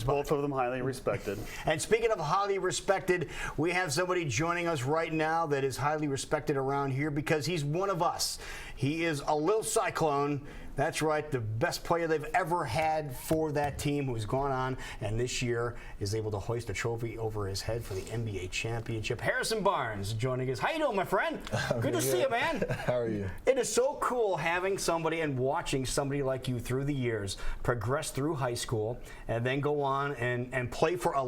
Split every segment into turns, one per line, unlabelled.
Both of them highly respected.
And speaking of highly respected, we have somebody joining us right now that is highly respected around here because he's one of us. He is a little Cyclone. That's right, the best player they've ever had for that team, who's gone on and this year is able to hoist a trophy over his head for the NBA championship. Harrison Barnes joining us. How you doing, my friend? Good to see you, man.
How are you?
It is so cool having somebody and watching somebody like you through the years progress through high school and then go on and play for a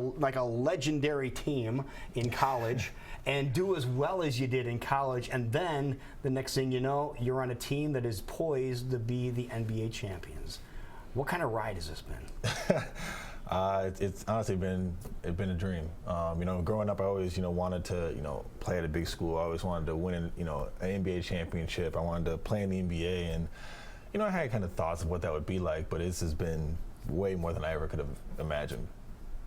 legendary team in college and do as well as you did in college, and then the next thing you know, you're on a team that is poised to be the NBA champions. What kind of ride has this been?
It's honestly been a dream. Growing up, I always wanted to play at a big school. I always wanted to win an NBA championship. I wanted to play in the NBA, and I had kind of thoughts of what that would be like. But this has been way more than I ever could have imagined.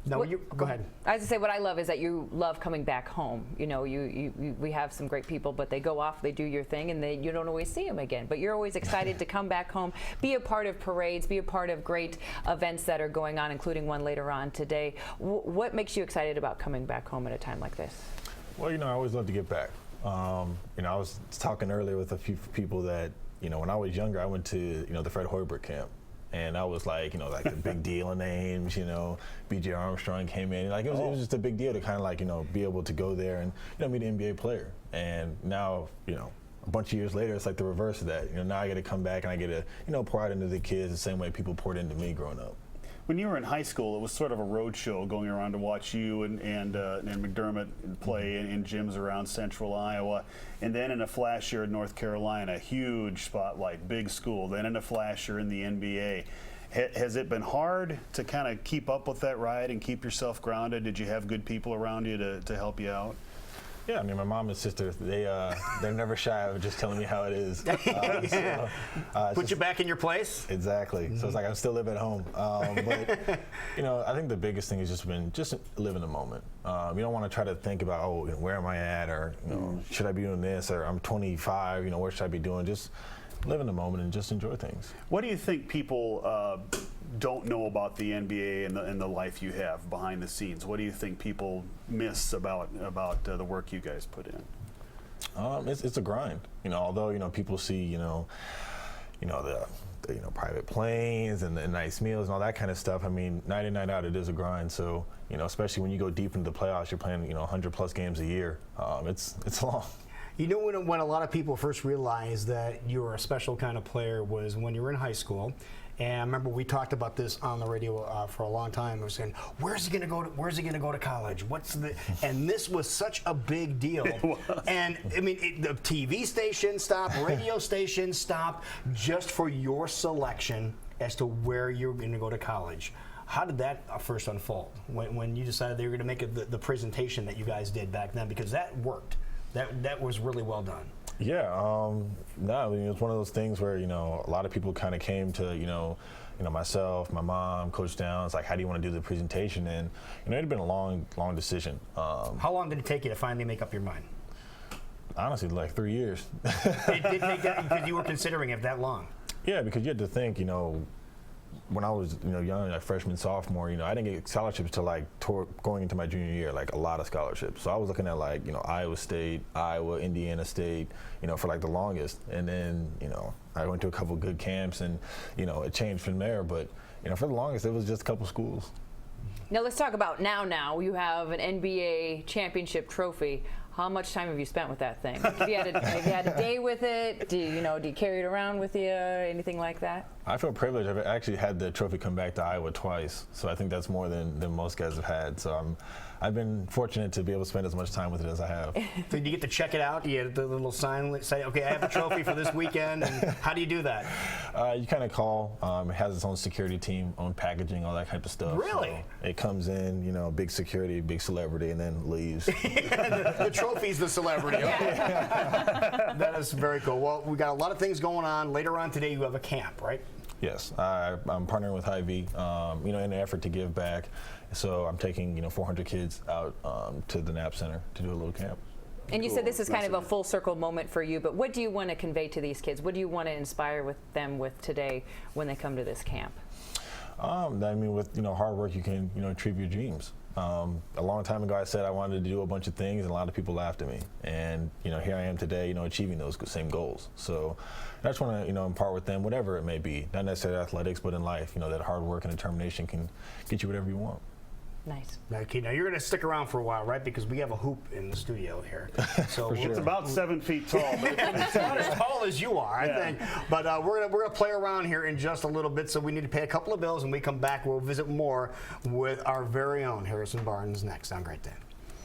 No, go ahead.
I was to say, what I love is that you love coming back home. We have some great people, but they go off, they do your thing, and you don't always see them again. But you're always excited to come back home, be a part of parades, be a part of great events that are going on, including one later on today. What makes you excited about coming back home at a time like this?
Well, I always love to get back. I was talking earlier with a few people that, when I was younger, I went to, the Fred Hoiberg camp. And that was like a big deal in names, B.J. Armstrong came in. It was just a big deal to kind of be able to go there and, meet an NBA player. And now, a bunch of years later, it's like the reverse of that. Now I get to come back and I get to, pour out into the kids the same way people poured into me growing up.
When you were in high school, it was sort of a road show going around to watch you and McDermott play in gyms around central Iowa. And then in a flash year in North Carolina, huge spotlight, big school. Then in a flash year in the NBA. Has it been hard to kind of keep up with that ride and keep yourself grounded? Did you have good people around you to help you out?
Yeah, my mom and sister, they're never shy of just telling me how it is.
Put you back in your place?
Exactly. So it's like I still live at home. But, I think the biggest thing has just been live in the moment. You don't want to try to think about, where am I at, or, should I be doing this, or I'm 25, what should I be doing? Just live in the moment and just enjoy things.
What do you think people don't know about the NBA and the life you have behind the scenes? What do you think people miss about the work you guys put in?
It's a grind. Although people see the private planes and the nice meals and all that kind of stuff. Night in, night out, it is a grind. So especially when you go deep into the playoffs, you're playing 100+ games a year. It's long.
When a lot of people first realized that you were a special kind of player was when you were in high school. And I remember we talked about this on the radio for a long time. We were saying, where's he going to go to? Where's he going to go to college? And this was such a big deal. And the TV station stopped, radio station stopped, just for your selection as to where you're going to go to college. How did that first unfold when you decided they were going to make it the presentation that you guys did back then? Because that worked. That was really well done.
Yeah, it was one of those things where a lot of people kind of came to myself, my mom, Coach Downs, like, how do you want to do the presentation? And it had been a long decision.
How long did it take you to finally make up your mind?
Honestly, like 3 years.
It did take that because you were considering it that long.
Yeah, because you had to think, when I was young, like freshman, sophomore, I didn't get scholarships till going into my junior year, like a lot of scholarships. So I was looking at Iowa State, Iowa, Indiana State, for the longest. And then I went to a couple good camps, and it changed from there. But for the longest, it was just a couple schools.
Now let's talk about now. You have an NBA championship trophy. How much time have you spent with that thing? Have you had a day with it? Do you carry it around with you? Anything like that?
I feel privileged. I've actually had the trophy come back to Iowa twice, so I think that's more than most guys have had. So I've been fortunate to be able to spend as much time with it as I have.
So do you get to check it out? Do you get the little sign say, okay, I have a trophy for this weekend? And how do you do that?
You kind of call. It has its own security team, own packaging, all that type of stuff.
Really?
So it comes in, big security, big celebrity, and then leaves.
The trophy's the celebrity. Okay. That is very cool. Well, we got a lot of things going on. Later on today, you have a camp, right?
Yes, I'm partnering with Hy-Vee, in an effort to give back. So I'm taking, 400 kids out to the Knapp Center to do a little camp.
And you said this is kind of a full circle moment for you, but what do you want to convey to these kids? What do you want to inspire them with today when they come to this camp?
I mean, with hard work, you can achieve your dreams. A long time ago, I said I wanted to do a bunch of things, and a lot of people laughed at me. And here I am today, achieving those same goals. So I just want to impart with them whatever it may be, not necessarily athletics, but in life. That hard work and determination can get you whatever you want.
Nice.
Okay, now you're going to stick around for a while, right? Because we have a hoop in the studio here. So
It's about 7 feet tall, but
it's not as tall as you are, I think. But we're gonna play around here in just a little bit. So we need to pay a couple of bills, and we come back. We'll visit more with our very own Harrison Barnes next on Great Day.